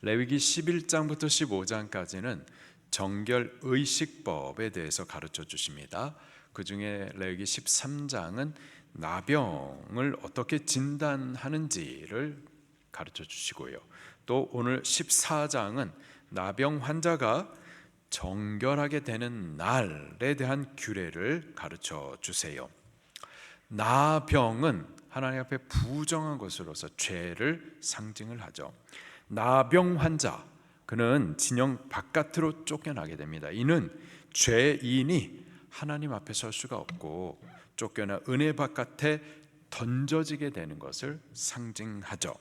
레위기 11장부터 15장까지는 정결의식법에 대해서 가르쳐 주십니다. 그 중에 레위기 13장은 나병을 어떻게 진단하는지를 가르쳐 주시고요. 또 오늘 14장은 나병 환자가 정결하게 되는 날에 대한 규례를 가르쳐 주세요. 나병은 하나님 앞에 부정한 것으로서 죄를 상징을 하죠. 나병 환자, 그는 진영 바깥으로 쫓겨나게 됩니다. 이는 죄인이 하나님 앞에 설 수가 없고 쫓겨나 은혜 바깥에 던져지게 되는 것을 상징하죠.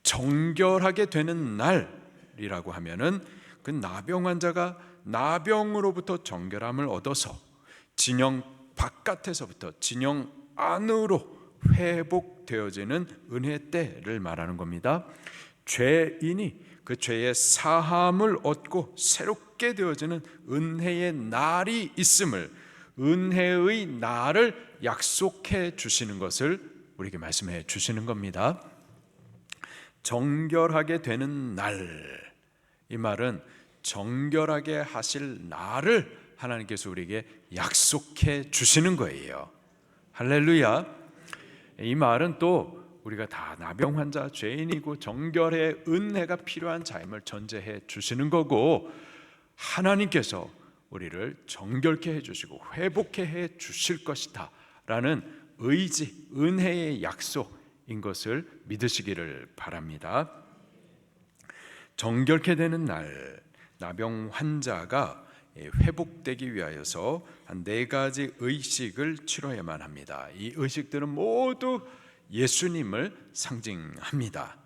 정결하게 되는 날이라고 하면은 그 나병 환자가 나병으로부터 정결함을 얻어서 진영 바깥에서부터 진영 안으로 회복되어지는 은혜 때를 말하는 겁니다. 죄인이 그 죄의 사함을 얻고 새롭게 되어지는 은혜의 날이 있음을, 은혜의 날을 약속해 주시는 것을 우리에게 말씀해 주시는 겁니다. 정결하게 되는 날, 이 말은 정결하게 하실 날을 하나님께서 우리에게 약속해 주시는 거예요. 할렐루야. 이 말은 또 우리가 다 나병 환자, 죄인이고 정결의 은혜가 필요한 자임을 전제해 주시는 거고, 하나님께서 우리를 정결케 해주시고 회복케 해 주실 것이다 라는 의지, 은혜의 약속인 것을 믿으시기를 바랍니다. 정결케 되는 날, 나병 환자가 회복되기 위하여서 한 4가지 의식을 치러야만 합니다. 이 의식들은 모두 예수님을 상징합니다.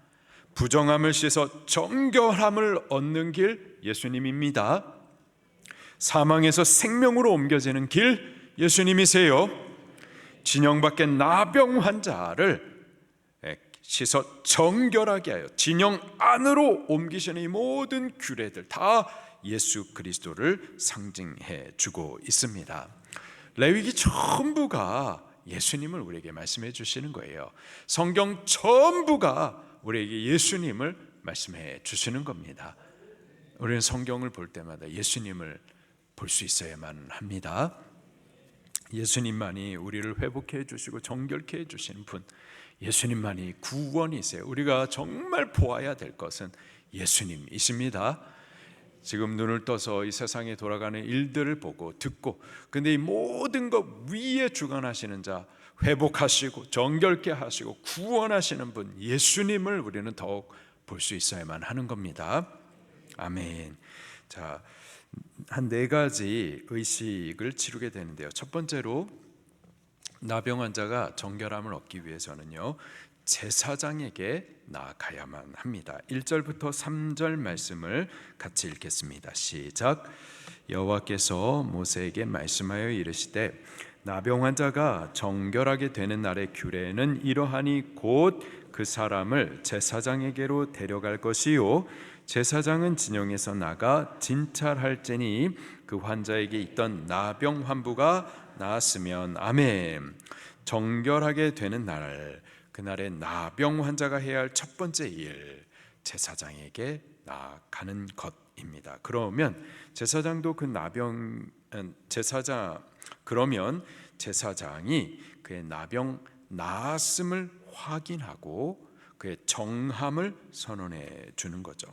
부정함을 씻어 정결함을 얻는 길, 예수님입니다. 사망에서 생명으로 옮겨지는 길, 예수님이세요. 진영 밖의 나병 환자를 씻어 정결하게 하여 진영 안으로 옮기시는 이 모든 규례들 다 예수 그리스도를 상징해 주고 있습니다. 레위기 전부가 예수님을 우리에게 말씀해 주시는 거예요. 성경 전부가 우리에게 예수님을 말씀해 주시는 겁니다. 우리는 성경을 볼 때마다 예수님을 볼 수 있어야만 합니다. 예수님만이 우리를 회복해 주시고 정결케 해 주시는 분, 예수님만이 구원이세요. 우리가 정말 보아야 될 것은 예수님이십니다. 지금 눈을 떠서 이 세상에 돌아가는 일들을 보고 듣고, 근데 이 모든 것 위에 주관하시는 자, 회복하시고 정결케 하시고 구원하시는 분, 예수님을 우리는 더욱 볼 수 있어야만 하는 겁니다. 아멘. 자, 한 4가지 의식을 치르게 되는데요. 첫 번째로 나병 환자가 정결함을 얻기 위해서는요, 제사장에게 나아가야만 합니다. 1절부터 3절 말씀을 같이 읽겠습니다. 시작. 여호와께서 모세에게 말씀하여 이르시되 나병 환자가 정결하게 되는 날의 규례는 이러하니 곧 그 사람을 제사장에게로 데려갈 것이요 제사장은 진영에서 나가 진찰할지니 그 환자에게 있던 나병 환부가 나았으면 아멘. 정결하게 되는 날, 그날의 나병 환자가 해야 할 첫 번째 일, 제사장에게 나아가는 것입니다. 그러면 제사장도 그 그러면 제사장이 그의 나병 나았음을 확인하고 그의 정함을 선언해 주는 거죠.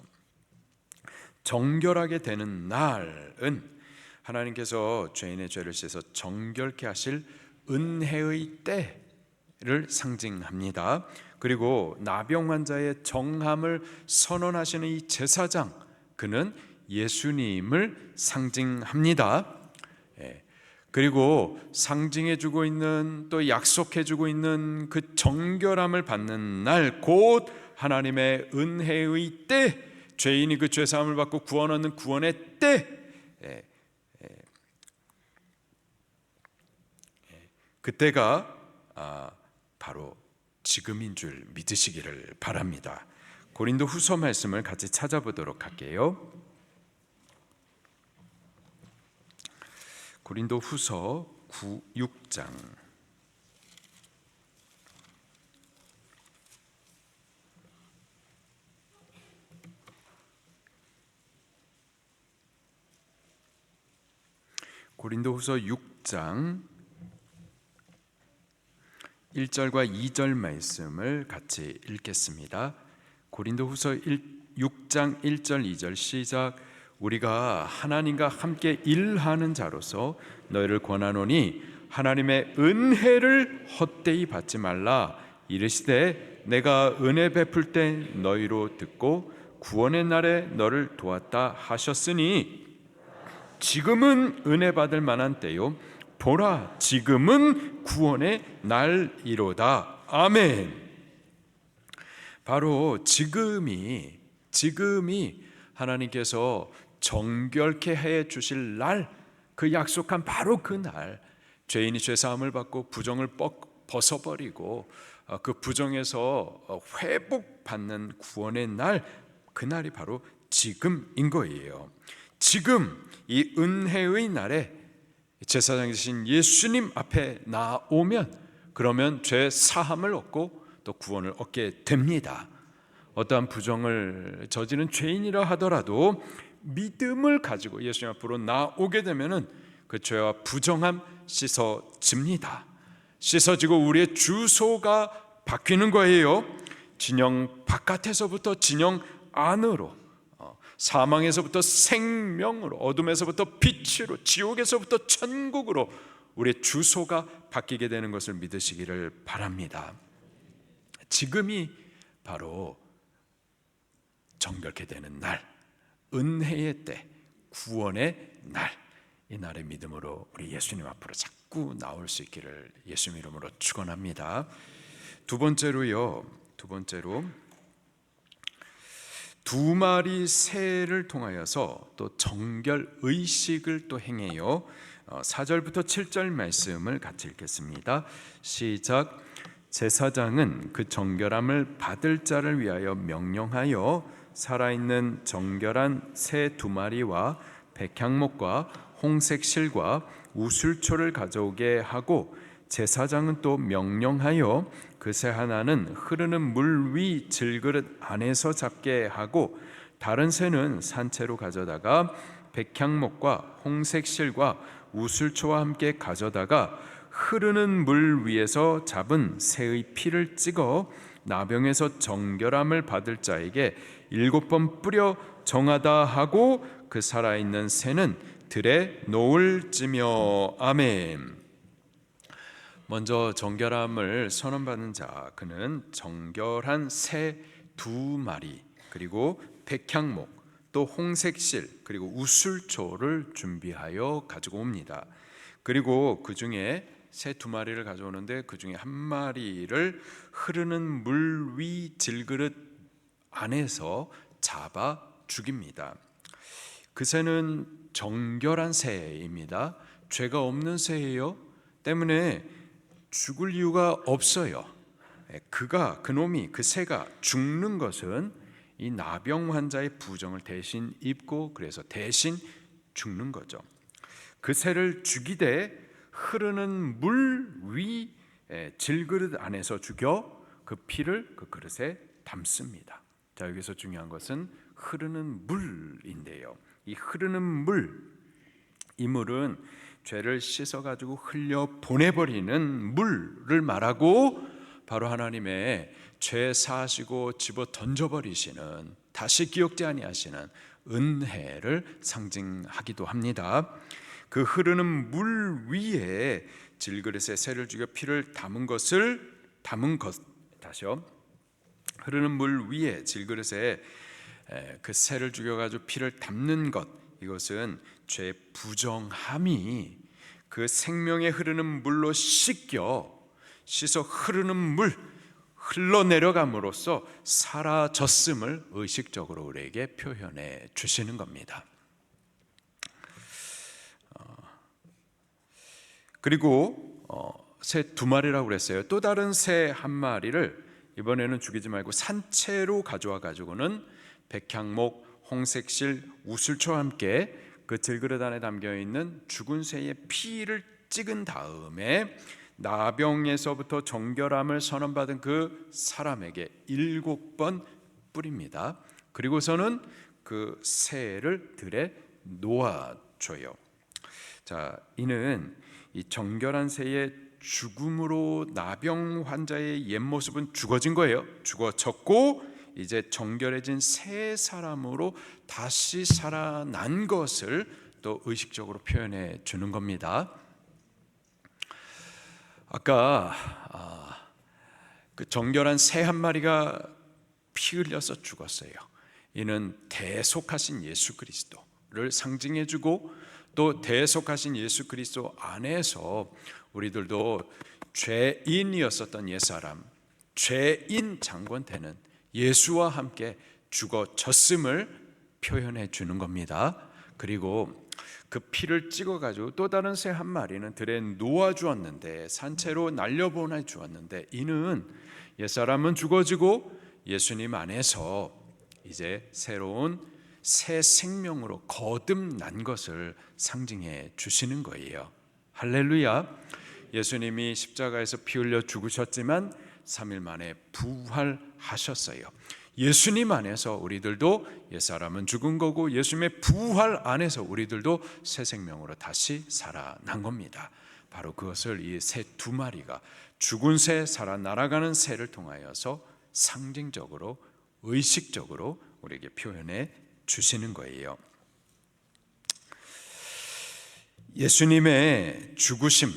정결하게 되는 날은 하나님께서 죄인의 죄를 씻어 정결케 하실 은혜의 때를 상징합니다. 그리고 나병 환자의 정함을 선언하시는 이 제사장, 그는 예수님을 상징합니다. 그리고 상징해주고 있는, 또 약속해주고 있는 그 정결함을 받는 날, 곧 하나님의 은혜의 때, 죄인이 그 죄사함을 받고 구원 얻는 구원의 때, 그때가 바로 지금인 줄 믿으시기를 바랍니다. 고린도 후서 말씀을 같이 찾아보도록 할게요. 고린도 후서 6장 고린도후서 6장 1절과 2절 말씀을 같이 읽겠습니다. 고린도후서 6장 1절 2절 시작. 우리가 하나님과 함께 일하는 자로서 너희를 권하노니 하나님의 은혜를 헛되이 받지 말라. 이르시되 내가 은혜 베풀 때 너희로 듣고 구원의 날에 너를 도왔다 하셨으니 지금은 은혜 받을 만한 때요 보라 지금은 구원의 날이로다. 아멘. 바로 지금이 하나님께서 정결케 해 주실 날, 그 약속한 바로 그 날, 죄인이 죄사함을 받고 부정을 벗어버리고 그 부정에서 회복받는 구원의 날, 그날이 바로 지금인 거예요. 지금 이 은혜의 날에 제사장이신 예수님 앞에 나오면 그러면 죄 사함을 얻고 또 구원을 얻게 됩니다. 어떠한 부정을 저지른 죄인이라 하더라도 믿음을 가지고 예수님 앞으로 나오게 되면은 그 죄와 부정함 씻어집니다. 씻어지고 우리의 주소가 바뀌는 거예요. 진영 바깥에서부터 진영 안으로, 사망에서부터 생명으로, 어둠에서부터 빛으로, 지옥에서부터 천국으로 우리의 주소가 바뀌게 되는 것을 믿으시기를 바랍니다. 지금이 바로 정결케 되는 날, 은혜의 때, 구원의 날, 이 날의 믿음으로 우리 예수님 앞으로 자꾸 나올 수 있기를 예수님 이름으로 축원합니다. 두 번째로 두 마리 새를 통하여서 또 정결 의식을 또 행해요. 4절부터 7절 말씀을 같이 읽겠습니다. 시작. 제사장은 그 정결함을 받을 자를 위하여 명령하여 살아있는 정결한 새 2마리와 백향목과 홍색 실과 우슬초를 가져오게 하고, 제사장은 또 명령하여 그 새 하나는 흐르는 물 위 질그릇 안에서 잡게 하고, 다른 새는 산채로 가져다가 백향목과 홍색 실과 우슬초와 함께 가져다가 흐르는 물 위에서 잡은 새의 피를 찍어 나병에서 정결함을 받을 자에게 7번 뿌려 정하다 하고, 그 살아있는 새는 들에 놓을지며. 아멘. 먼저 정결함을 선언받는 자, 그는 정결한 새 2마리, 그리고 백향목, 또 홍색실, 그리고 우슬초를 준비하여 가지고 옵니다. 그리고 그 중에 새 2마리를 가져오는데 그 중에 1마리를 흐르는 물 위 질그릇 안에서 잡아 죽입니다. 그 새는 정결한 새입니다. 죄가 없는 새예요. 때문에 죽을 이유가 없어요. 그놈이, 그 새가 죽는 것은 이 나병 환자의 부정을 대신 입고, 그래서 대신 죽는 거죠. 그 새를 죽이되 흐르는 물 위 질그릇 안에서 죽여 그 피를 그 그릇에 담습니다. 자, 여기서 중요한 것은 흐르는 물인데요. 이 흐르는 물, 이 물은 죄를 씻어가지고 흘려 보내버리는 물을 말하고, 바로 하나님의 죄 사하시고 집어 던져버리시는, 다시 기억지 아니하시는 은혜를 상징하기도 합니다. 그 흐르는 물 위에 질그릇에 새를 죽여 피를 담은 것, 다시요. 흐르는 물 위에 질그릇에 그 새를 죽여가지고 피를 담는 것, 이것은 죄의 부정함이 그 생명에 흐르는 물로 씻어 흐르는 물 흘러내려감으로써 사라졌음을 의식적으로 우리에게 표현해 주시는 겁니다. 그리고 새 2마리라고 그랬어요. 또 다른 새 1마리를 이번에는 죽이지 말고 산채로 가져와 가지고는 백향목, 홍색실, 우슬초와 함께 그 질그릇 안에 담겨 있는 죽은 새의 피를 찍은 다음에 나병에서부터 정결함을 선언받은 그 사람에게 7번 뿌립니다. 그리고서는 그 새를 들에 놓아줘요. 자, 이는 이 정결한 새의 죽음으로 나병 환자의 옛 모습은 죽어진 거예요. 죽어졌고 이제 정결해진 새 사람으로 다시 살아난 것을 또 의식적으로 표현해 주는 겁니다. 아까 그 정결한 새 한 마리가 피 흘려서 죽었어요. 이는 대속하신 예수 그리스도를 상징해주고 또 대속하신 예수 그리스도 안에서 우리들도 죄인이었었던 옛사람, 죄인 장권되는 예수와 함께 죽어졌음을 표현해 주는 겁니다. 그리고 그 피를 찍어가지고 또 다른 새 한 마리는 들에 놓아 주었는데, 산채로 날려보내 주었는데, 이는 옛사람은 죽어지고 예수님 안에서 이제 새로운 새 생명으로 거듭난 것을 상징해 주시는 거예요. 할렐루야. 예수님이 십자가에서 피 흘려 죽으셨지만 3일 만에 부활하셨어요. 예수님 안에서 우리들도 옛사람은 죽은 거고 예수님의 부활 안에서 우리들도 새 생명으로 다시 살아난 겁니다. 바로 그것을 이 새 두 마리가 죽은 새, 살아 날아가는 새를 통하여서 상징적으로 의식적으로 우리에게 표현해 주시는 거예요. 예수님의 죽으심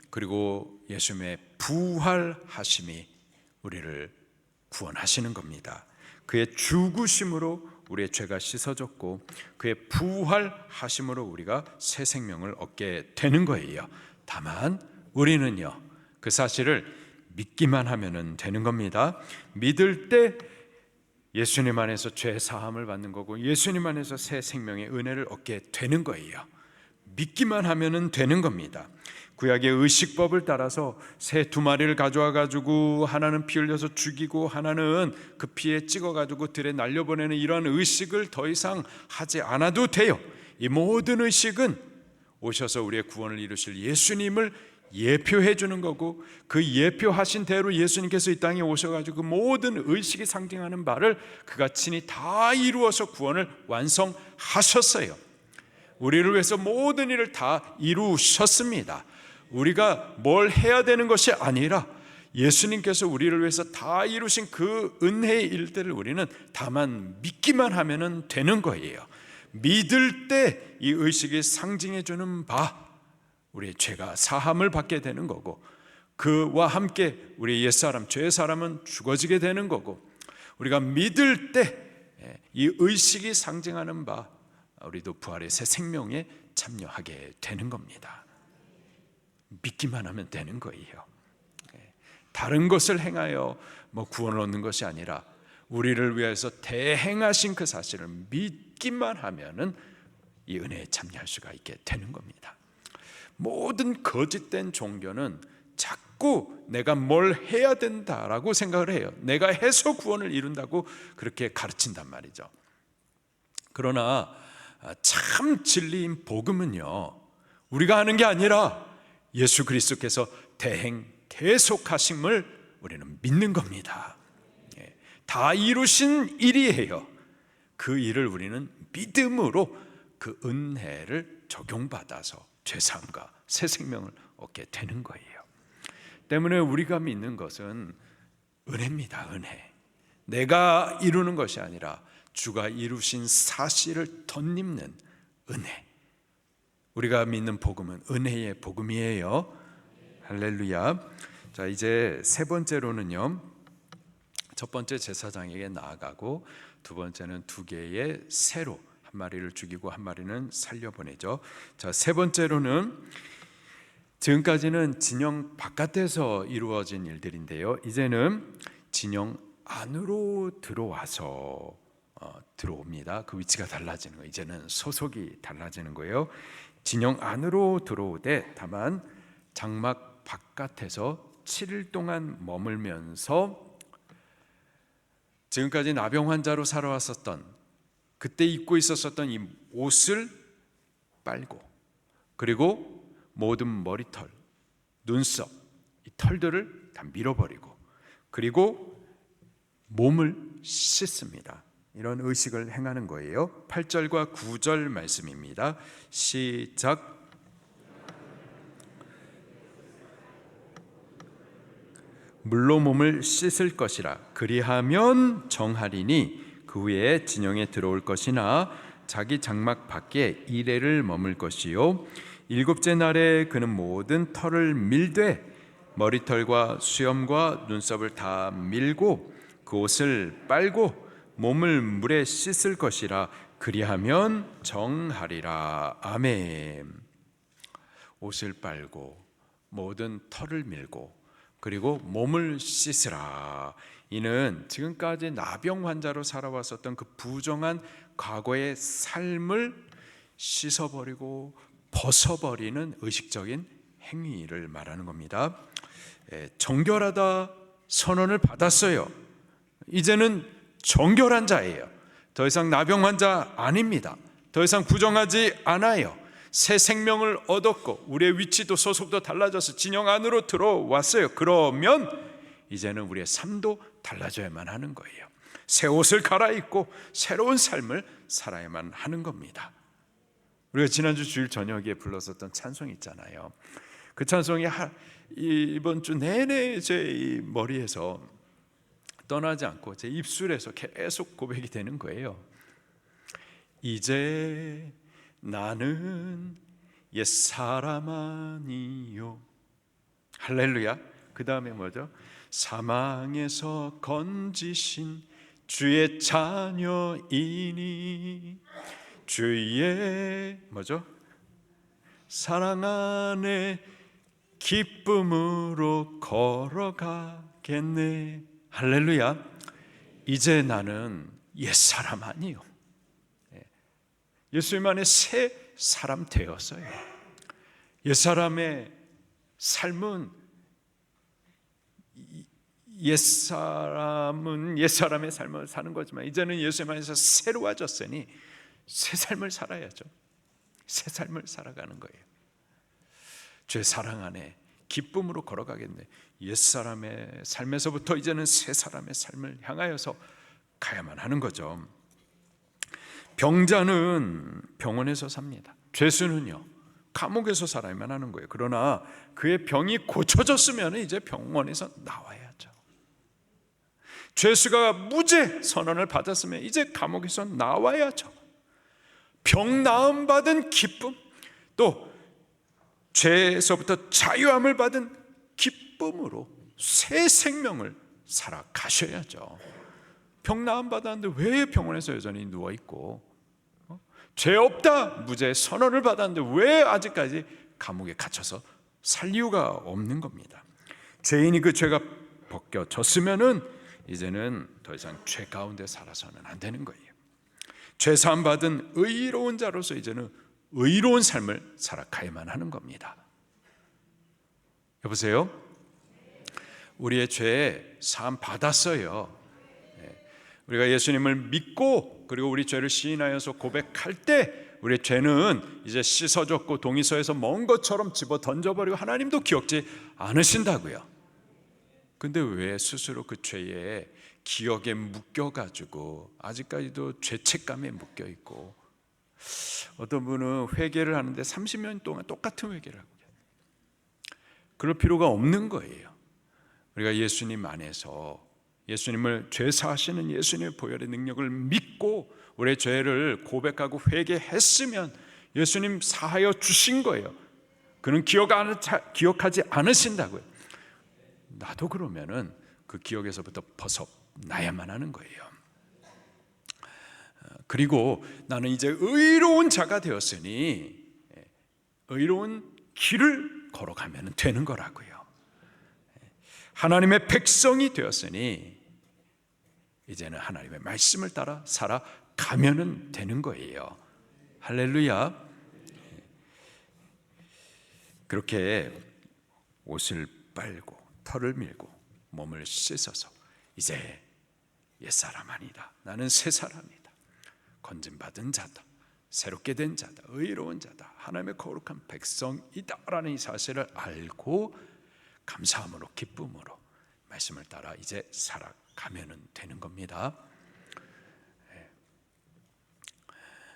그리고 예수님의 부활하심이 우리를 구원하시는 겁니다. 그의 죽으심으로 우리의 죄가 씻어졌고 그의 부활하심으로 우리가 새 생명을 얻게 되는 거예요. 다만 우리는요, 그 사실을 믿기만 하면 되는 겁니다. 믿을 때 예수님 안에서 죄 사함을 받는 거고 예수님 안에서 새 생명의 은혜를 얻게 되는 거예요. 믿기만 하면 되는 겁니다. 구약의 의식법을 따라서 새 두 마리를 가져와 가지고 하나는 피 흘려서 죽이고 하나는 그 피에 찍어 가지고 들에 날려보내는 이러한 의식을 더 이상 하지 않아도 돼요. 이 모든 의식은 오셔서 우리의 구원을 이루실 예수님을 예표해 주는 거고, 그 예표하신 대로 예수님께서 이 땅에 오셔가지고 그 모든 의식이 상징하는 바를 그가 친히 다 이루어서 구원을 완성하셨어요. 우리를 위해서 모든 일을 다 이루셨습니다. 우리가 뭘 해야 되는 것이 아니라 예수님께서 우리를 위해서 다 이루신 그 은혜의 일들을 우리는 다만 믿기만 하면 되는 거예요. 믿을 때 이 의식이 상징해 주는 바, 우리의 죄가 사함을 받게 되는 거고, 그와 함께 우리의 옛사람, 죄의 사람은 죽어지게 되는 거고, 우리가 믿을 때 이 의식이 상징하는 바, 우리도 부활의 새 생명에 참여하게 되는 겁니다. 믿기만 하면 되는 거예요. 다른 것을 행하여 구원을 얻는 것이 아니라 우리를 위해서 대행하신 그 사실을 믿기만 하면은 이 은혜에 참여할 수가 있게 되는 겁니다. 모든 거짓된 종교는 자꾸 내가 뭘 해야 된다라고 생각을 해요. 내가 해서 구원을 이룬다고 그렇게 가르친단 말이죠. 그러나 참 진리인 복음은요, 우리가 하는 게 아니라 예수 그리스도께서 대행 계속하심을 우리는 믿는 겁니다. 다 이루신 일이에요. 그 일을 우리는 믿음으로 그 은혜를 적용받아서 죄사함과 새 생명을 얻게 되는 거예요. 때문에 우리가 믿는 것은 은혜입니다. 은혜. 내가 이루는 것이 아니라 주가 이루신 사실을 덧입는 은혜. 우리가 믿는 복음은 은혜의 복음이에요. 할렐루야. 자, 이제 세 번째로는요, 첫 번째 제사장에게 나아가고 두 번째는 두 개의 새로 한 마리를 죽이고 한 마리는 살려보내죠. 자, 세 번째로는 지금까지는 진영 바깥에서 이루어진 일들인데요, 이제는 진영 안으로 들어와서 들어옵니다. 그 위치가 달라지는 거예요. 이제는 소속이 달라지는 거예요. 진영 안으로 들어오되 다만 장막 바깥에서 7일 동안 머물면서 지금까지 나병 환자로 살아왔었던, 그때 입고 있었던 이 옷을 빨고, 그리고 모든 머리털, 눈썹, 이 털들을 다 밀어버리고, 그리고 몸을 씻습니다. 이런 의식을 행하는 거예요. 8절과 9절 말씀입니다. 시작. 물로 몸을 씻을 것이라. 그리하면 정하리니 그 후에 진영에 들어올 것이나 자기 장막 밖에 이레를 머물 것이요 일곱째 날에 그는 모든 털을 밀되 머리털과 수염과 눈썹을 다 밀고 그 옷을 빨고 몸을 물에 씻을 것이라. 그리하면 정하리라. 아멘. 옷을 빨고 모든 털을 밀고 그리고 몸을 씻으라. 이는 지금까지 나병 환자로 살아왔었던 그 부정한 과거의 삶을 씻어버리고 벗어버리는 의식적인 행위를 말하는 겁니다. 정결하다 선언을 받았어요. 이제는 정결한 자예요. 더 이상 나병 환자 아닙니다. 더 이상 부정하지 않아요. 새 생명을 얻었고 우리의 위치도 소속도 달라져서 진영 안으로 들어왔어요. 그러면 이제는 우리의 삶도 달라져야만 하는 거예요. 새 옷을 갈아입고 새로운 삶을 살아야만 하는 겁니다. 우리가 지난주 주일 저녁에 불렀었던 찬송이 있잖아요. 그 찬송이 이번 주 내내 제 머리에서 떠나지 않고 제 입술에서 계속 고백이 되는 거예요. 이제 나는 옛사람 아니요. 할렐루야. 그 다음에 뭐죠? 사망에서 건지신 주의 자녀이니 주의 뭐죠? 사랑 안에 기쁨으로 걸어가겠네. 할렐루야. 이제 나는 옛사람 아니요. 예수님 안에 새 사람 되었어요. 옛사람의 삶은 옛사람의 삶을 사는 거지만 이제는 예수님 안에서 새로워졌으니 새 삶을 살아야죠. 새 삶을 살아가는 거예요. 죄 사랑 안에 기쁨으로 걸어가겠네. 옛사람의 삶에서부터 이제는 새 사람의 삶을 향하여서 가야만 하는 거죠. 병자는 병원에서 삽니다. 죄수는요 감옥에서 살아야만 하는 거예요. 그러나 그의 병이 고쳐졌으면 이제 병원에서 나와야죠. 죄수가 무죄 선언을 받았으면 이제 감옥에서 나와야죠. 병 나음 받은 기쁨, 또 죄에서부터 자유함을 받은 기쁨으로 새 생명을 살아가셔야죠. 병 나음 받았는데 왜 병원에서 여전히 누워있고, 죄 없다 무죄 선언을 받았는데 왜 아직까지 감옥에 갇혀서 살 이유가 없는 겁니다. 죄인이 그 죄가 벗겨졌으면은 이제는 더 이상 죄 가운데 살아서는 안 되는 거예요. 죄 사함 받은 의로운 자로서 이제는 의로운 삶을 살아가야만 하는 겁니다. 여보세요? 우리의 죄 사함 받았어요. 우리가 예수님을 믿고 그리고 우리 죄를 시인하여서 고백할 때 우리의 죄는 이제 씻어졌고 동의서에서 먼 것처럼 집어 던져버리고 하나님도 기억지 않으신다고요. 근데 왜 스스로 그 죄에 기억에 묶여가지고 아직까지도 죄책감에 묶여있고, 어떤 분은 회개를 하는데 30년 동안 똑같은 회개를 하고 그럴 필요가 없는 거예요. 우리가 예수님 안에서 예수님을 죄 사하시는 예수님의 보혈의 능력을 믿고 우리의 죄를 고백하고 회개했으면 예수님 사하여 주신 거예요. 그는 기억하지 않으신다고요. 나도 그러면은 그 기억에서부터 벗어나야만 하는 거예요. 그리고 나는 이제 의로운 자가 되었으니 의로운 길을 걸어가면 되는 거라고요. 하나님의 백성이 되었으니 이제는 하나님의 말씀을 따라 살아가면 되는 거예요. 할렐루야. 그렇게 옷을 빨고 털을 밀고 몸을 씻어서 이제 옛사람 아니다, 나는 새 사람이다, 건진받은 자다, 새롭게 된 자다, 의로운 자다, 하나님의 거룩한 백성이다라는 이 사실을 알고 감사함으로 기쁨으로 말씀을 따라 이제 살아가면 되는 겁니다.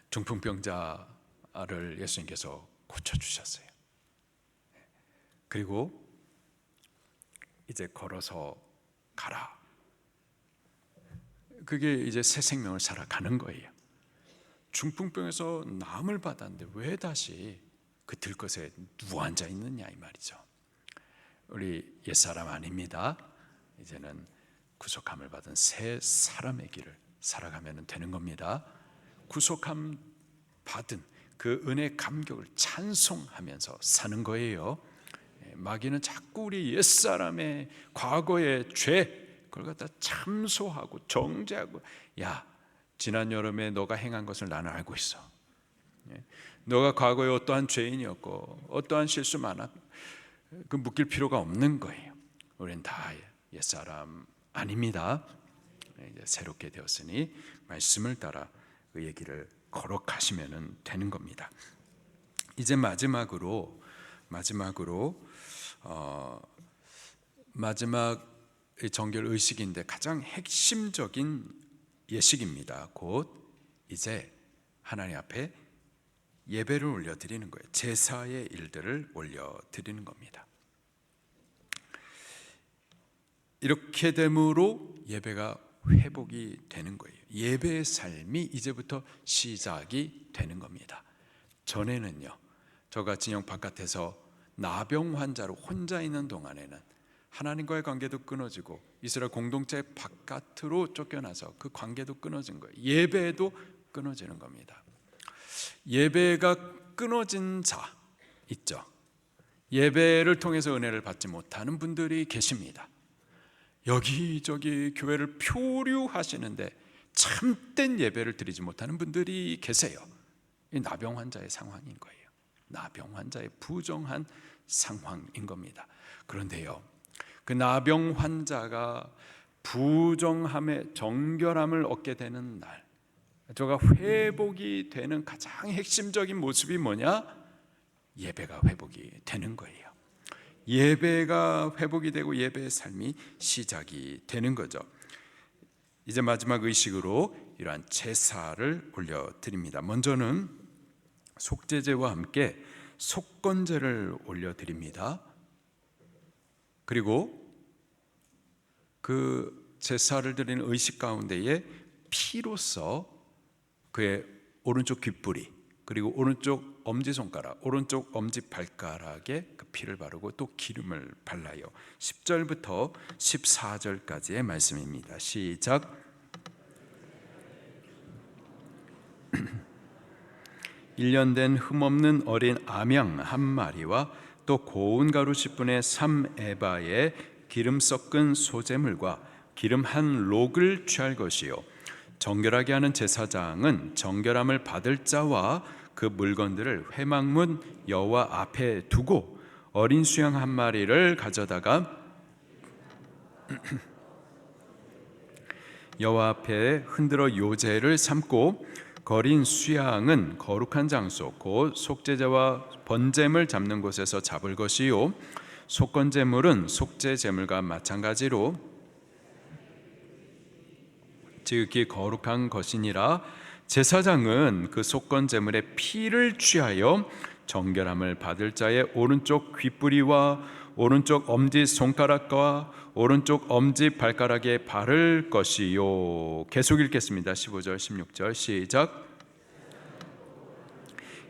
중풍병자를 예수님께서 고쳐주셨어요. 그리고 이제 걸어서 가라. 그게 이제 새 생명을 살아가는 거예요. 중풍병에서 나음을 받았는데 왜 다시 그 들것에 누워 앉아 있느냐 이 말이죠. 우리 옛사람 아닙니다. 이제는 구속함을 받은 새 사람의 길을 살아가면 되는 겁니다. 구속함 받은 그 은혜 감격을 찬송하면서 사는 거예요. 마귀는 자꾸 우리 옛사람의 과거의 죄 그걸 갖다 참소하고 정죄하고, 야, 지난 여름에 너가 행한 것을 나는 알고 있어. 너가 과거에 어떠한 죄인이었고 어떠한 실수 많아, 그 묻길 필요가 없는 거예요. 우리는 다 옛사람 아닙니다. 이제 새롭게 되었으니 말씀을 따라 그 얘기를 걸어가시면 되는 겁니다. 이제 마지막 정결 의식인데 가장 핵심적인 예식입니다. 곧 이제 하나님 앞에 예배를 올려드리는 거예요. 제사의 일들을 올려드리는 겁니다. 이렇게 됨으로 예배가 회복이 되는 거예요. 예배의 삶이 이제부터 시작이 되는 겁니다. 전에는요, 저가 진영 바깥에서 나병 환자로 혼자 있는 동안에는 하나님과의 관계도 끊어지고 이스라엘 공동체 바깥으로 쫓겨나서 그 관계도 끊어진 거예요. 예배도 끊어지는 겁니다. 예배가 끊어진 자 있죠. 예배를 통해서 은혜를 받지 못하는 분들이 계십니다. 여기저기 교회를 표류하시는데 참된 예배를 드리지 못하는 분들이 계세요. 이 나병 환자의 상황인 거예요. 나병 환자의 부정한 상황인 겁니다. 그런데요, 그 나병 환자가 부정함의 정결함을 얻게 되는 날, 저가 회복이 되는 가장 핵심적인 모습이 뭐냐? 예배가 회복이 되는 거예요. 예배가 회복이 되고 예배의 삶이 시작이 되는 거죠. 이제 마지막 의식으로 이러한 제사를 올려드립니다. 먼저는 속죄제와 함께 속건제를 올려드립니다. 그리고 그 제사를 드리는 의식 가운데에 피로써 그의 오른쪽 귓불이, 그리고 오른쪽 엄지손가락, 오른쪽 엄지발가락에 그 피를 바르고 또 기름을 발라요. 10절부터 14절까지의 말씀입니다. 시작. 1년 된 흠없는 어린 암양 한 마리와 또 고운 가루 10분의 3에바의 기름 섞은 소재물과 기름 한 록을 취할 것이요, 정결하게 하는 제사장은 정결함을 받을 자와 그 물건들을 회막문 여호와 앞에 두고 어린 수양 한 마리를 가져다가 여호와 앞에 흔들어 요제를 삼고, 거린 수양은 거룩한 장소 곧 속죄제와 번제물 잡는 곳에서 잡을 것이요, 속건제물은 속죄제물과 마찬가지로 지극히 거룩한 것이니라. 제사장은 그 속건제물의 피를 취하여 정결함을 받을 자의 오른쪽 귓부리와 오른쪽 엄지 손가락과 오른쪽 엄지 발가락에 바를 것이요. 계속 읽겠습니다. 15절 16절 시작.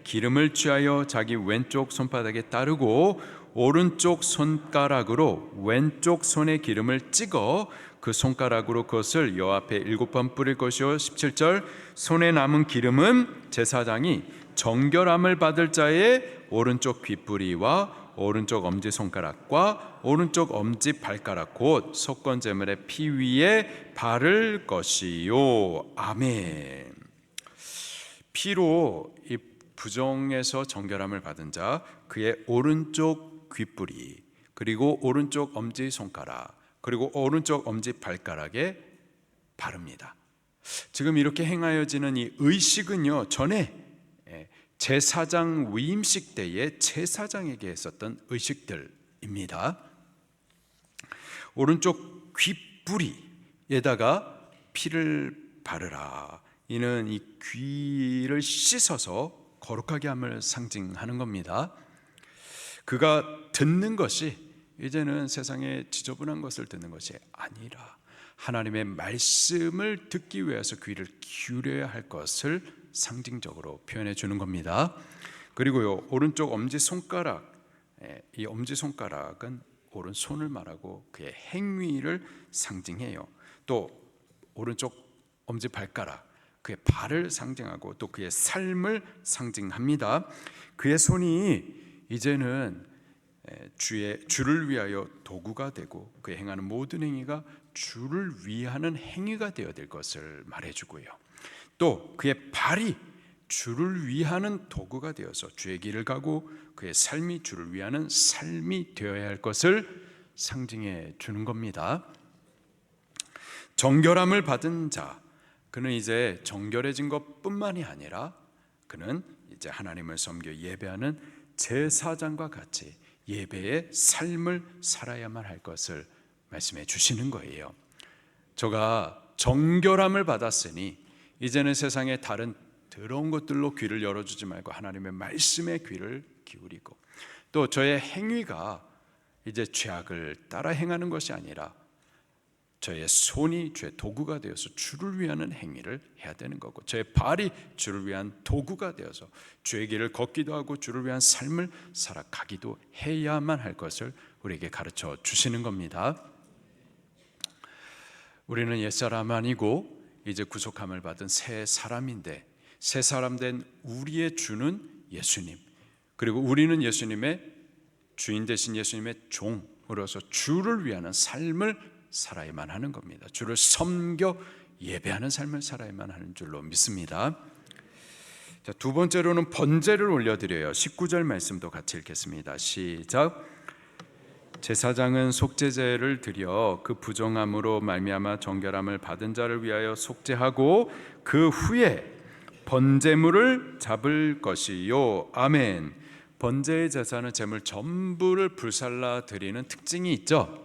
기름을 취하여 자기 왼쪽 손바닥에 따르고 오른쪽 손가락으로 왼쪽 손에 기름을 찍어 그 손가락으로 그것을 여호와 앞에 7번 뿌릴 것이요. 17절 손에 남은 기름은 제사장이 정결함을 받을 자의 오른쪽 귓부리와 오른쪽 엄지손가락과 오른쪽 엄지발가락 곧 속건제물의 피 위에 바를 것이요. 아멘. 피로 이 부정에서 정결함을 받은 자, 그의 오른쪽 귓부리, 그리고 오른쪽 엄지손가락, 그리고 오른쪽 엄지발가락에 바릅니다. 지금 이렇게 행하여지는 이 의식은요, 전에 제사장 위임식 때에 제사장에게 했었던 의식들입니다. 오른쪽 귓부리에다가 피를 바르라. 이는 이 귀를 씻어서 거룩하게 함을 상징하는 겁니다. 그가 듣는 것이 이제는 세상의 지저분한 것을 듣는 것이 아니라 하나님의 말씀을 듣기 위해서 귀를 기울여야 할 것을 상징적으로 표현해 주는 겁니다. 그리고요, 오른쪽 엄지손가락, 이 엄지손가락은 오른손을 말하고 그의 행위를 상징해요. 또 오른쪽 엄지발가락, 그의 발을 상징하고 또 그의 삶을 상징합니다. 그의 손이 이제는 주를 위하여 도구가 되고 그의 행하는 모든 행위가 주를 위하는 행위가 되어야 될 것을 말해주고요. 또 그의 발이 주를 위하는 도구가 되어서 주의 길을 가고 그의 삶이 주를 위하는 삶이 되어야 할 것을 상징해 주는 겁니다. 정결함을 받은 자, 그는 이제 정결해진 것뿐만이 아니라 그는 이제 하나님을 섬겨 예배하는 제사장과 같이 예배의 삶을 살아야만 할 것을 말씀해 주시는 거예요. 저가 정결함을 받았으니 이제는 세상의 다른 더러운 것들로 귀를 열어주지 말고 하나님의 말씀에 귀를 기울이고, 또 저의 행위가 이제 죄악을 따라 행하는 것이 아니라 저의 손이 주의 도구가 되어서 주를 위하는 행위를 해야 되는 거고, 저의 발이 주를 위한 도구가 되어서 주의 길을 걷기도 하고 주를 위한 삶을 살아가기도 해야만 할 것을 우리에게 가르쳐 주시는 겁니다. 우리는 옛사람 아니고 이제 구속함을 받은 새 사람인데, 새 사람 된 우리의 주는 예수님, 그리고 우리는 예수님의 주인 되신 예수님의 종으로서 주를 위하는 삶을 살아야만 하는 겁니다. 주를 섬겨 예배하는 삶을 살아야만 하는 줄로 믿습니다. 자, 두 번째로는 번제를 올려드려요. 19절 말씀도 같이 읽겠습니다. 시작. 제사장은 속죄제를 드려 그 부정함으로 말미암아 정결함을 받은 자를 위하여 속죄하고 그 후에 번제물을 잡을 것이요. 아멘. 번제의 제사는 제물 전부를 불살라 드리는 특징이 있죠.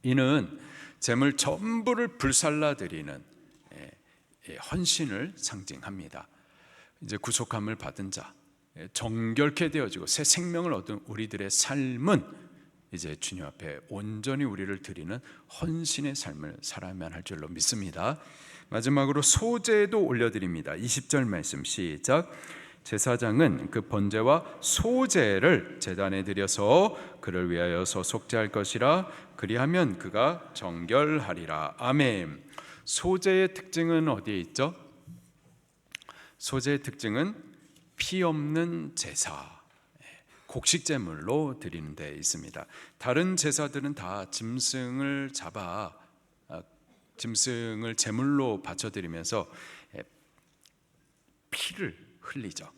이는 제물 전부를 불살라 드리는 헌신을 상징합니다. 이제 구속함을 받은 자, 정결케 되어지고 새 생명을 얻은 우리들의 삶은 이제 주님 앞에 온전히 우리를 드리는 헌신의 삶을 살아야만 할 줄로 믿습니다. 마지막으로 소제도 올려드립니다. 20절 말씀 시작. 제사장은 그 번제와 소제를 제단에 드려서 그를 위하여서 속죄할 것이라. 그리하면 그가 정결하리라. 아멘. 소제의 특징은 어디에 있죠? 소제의 특징은 피 없는 제사, 곡식제물로 드리는 데 있습니다. 다른 제사들은 다 짐승을 잡아 짐승을 제물로 바쳐드리면서 피를 흘리죠.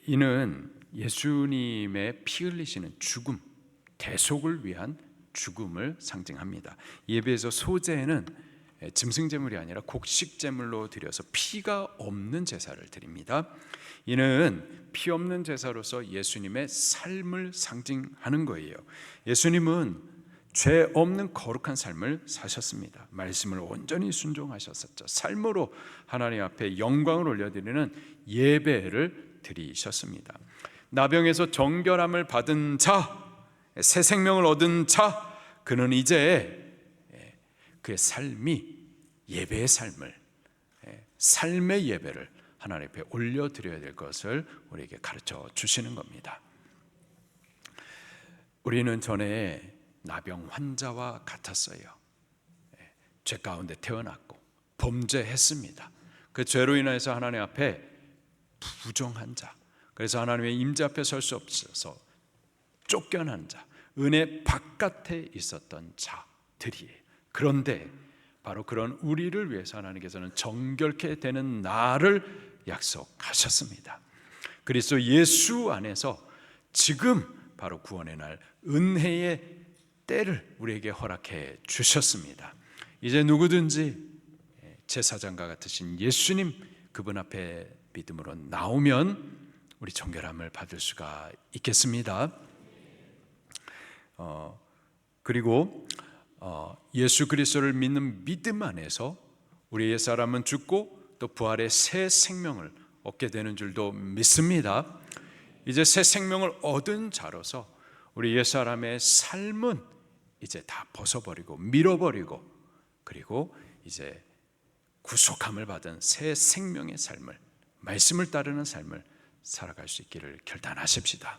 이는 예수님의 피 흘리시는 죽음, 대속을 위한 죽음을 상징합니다. 예배에서 소제는 짐승 제물이 아니라 곡식 제물로 드려서 피가 없는 제사를 드립니다. 이는 피 없는 제사로서 예수님의 삶을 상징하는 거예요. 예수님은 죄 없는 거룩한 삶을 사셨습니다. 말씀을 온전히 순종하셨었죠. 삶으로 하나님 앞에 영광을 올려드리는 예배를 드리셨습니다. 나병에서 정결함을 받은 자, 새 생명을 얻은 자, 그는 이제 그의 삶이 예배의 삶을, 삶의 예배를 하나님 앞에 올려드려야 될 것을 우리에게 가르쳐 주시는 겁니다. 우리는 전에 나병 환자와 같았어요. 죄 가운데 태어났고 범죄했습니다. 그 죄로 인해서 하나님 앞에 부정한 자, 그래서 하나님의 임재 앞에 설 수 없어서 쫓겨난 자, 은혜 바깥에 있었던 자들이에요. 그런데 바로 그런 우리를 위해서 하나님께서는 정결케 되는 날을 약속하셨습니다. 그리스도 예수 안에서 지금 바로 구원의 날, 은혜의 때를 우리에게 허락해 주셨습니다. 이제 누구든지 제사장과 같으신 예수님, 그분 앞에 믿음으로 나오면 우리 정결함을 받을 수가 있겠습니다. 그리고 예수 그리스도를 믿는 믿음 안에서 우리 옛사람은 죽고 또 부활의 새 생명을 얻게 되는 줄도 믿습니다. 이제 새 생명을 얻은 자로서 우리 옛사람의 삶은 이제 다 벗어버리고 밀어버리고, 그리고 이제 구속함을 받은 새 생명의 삶을, 말씀을 따르는 삶을 살아갈 수 있기를 결단하십시다.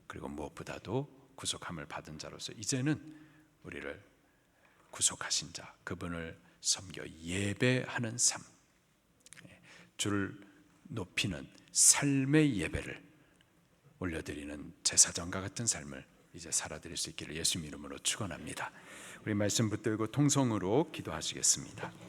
그리고 무엇보다도 구속함을 받은 자로서 이제는 우리를 구속하신 자, 그분을 섬겨 예배하는 삶, 주를 높이는 삶의 예배를 올려드리는 제사장과 같은 삶을 이제 살아드릴 수 있기를 예수님 이름으로 축원합니다. 우리 말씀 붙들고 통성으로 기도하시겠습니다.